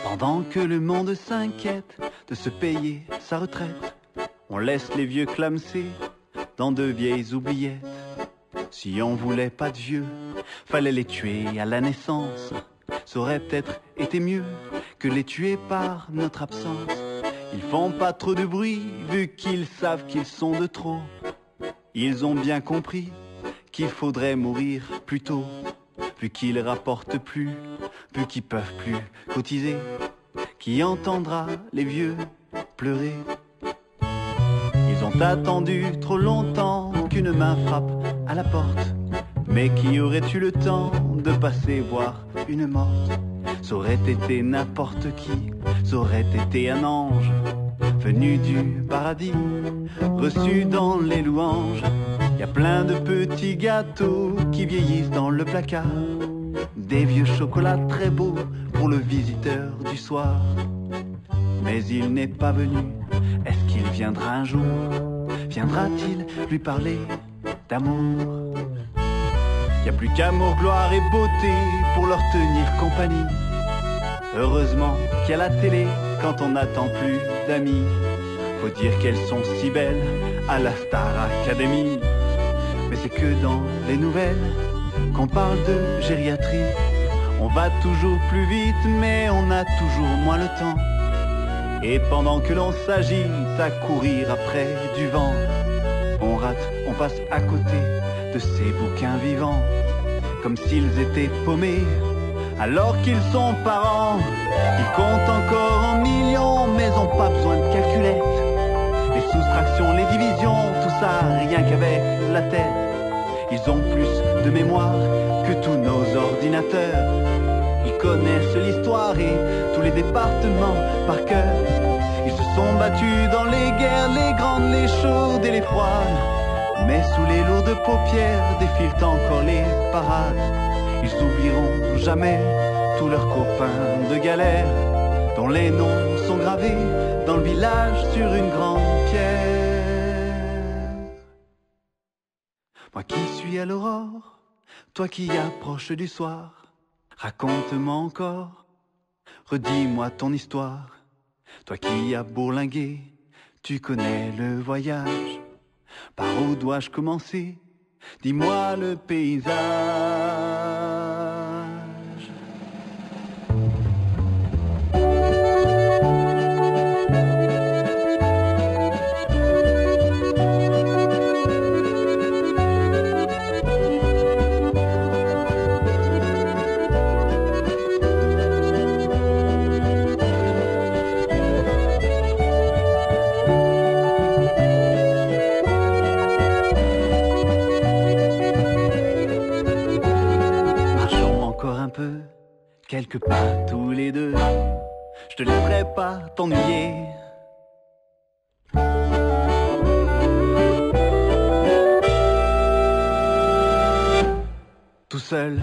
Pendant que le monde s'inquiète de se payer sa retraite, on laisse les vieux clamser dans de vieilles oubliettes. Si on voulait pas de vieux, fallait les tuer à la naissance. Ça aurait peut-être été mieux que les tuer par notre absence. Ils font pas trop de bruit vu qu'ils savent qu'ils sont de trop. Ils ont bien compris qu'il faudrait mourir plus tôt, vu qu'ils rapportent plus, vu qu'ils peuvent plus cotiser. Qui entendra les vieux pleurer? Ils ont attendu trop longtemps qu'une main frappe à la porte. Mais qui aurait eu le temps de passer voir une morte? Ça aurait été n'importe qui, ça aurait été un ange venu du paradis, reçu dans les louanges. Y a plein de petits gâteaux qui vieillissent dans le placard, des vieux chocolats très beaux pour le visiteur du soir. Mais il n'est pas venu, est-ce qu'il viendra un jour? Viendra-t-il lui parler d'amour? Y a plus qu'amour, gloire et beauté pour leur tenir compagnie. Heureusement qu'il y a la télé quand on n'attend plus d'amis. Faut dire qu'elles sont si belles à la Star Academy. Mais c'est que dans les nouvelles qu'on parle de gériatrie. On va toujours plus vite mais on a toujours moins le temps. Et pendant que l'on s'agite à courir après du vent, on rate, on passe à côté de ces bouquins vivants, comme s'ils étaient paumés alors qu'ils sont parents. Ils comptent encore en millions mais ont pas besoin de calculettes. Les soustractions, les divisions, tout ça rien qu'avec la tête. Ils ont plus de mémoire que tous nos ordinateurs. Ils connaissent l'histoire et tous les départements par cœur. Ils se sont battus dans les guerres, les grandes, les chaudes et les froides. Mais sous les lourdes paupières défilent encore les parades. Ils oublieront jamais tous leurs copains de galère, dont les noms sont gravés dans le village sur une grande pierre. Moi qui suis à l'aurore, toi qui approches du soir, raconte-moi encore, redis-moi ton histoire. Toi qui as bourlingué, tu connais le voyage. Par où dois-je commencer? Dis-moi le paysage. Quelques pas tous les deux, je te laisserai pas t'ennuyer. Tout seul,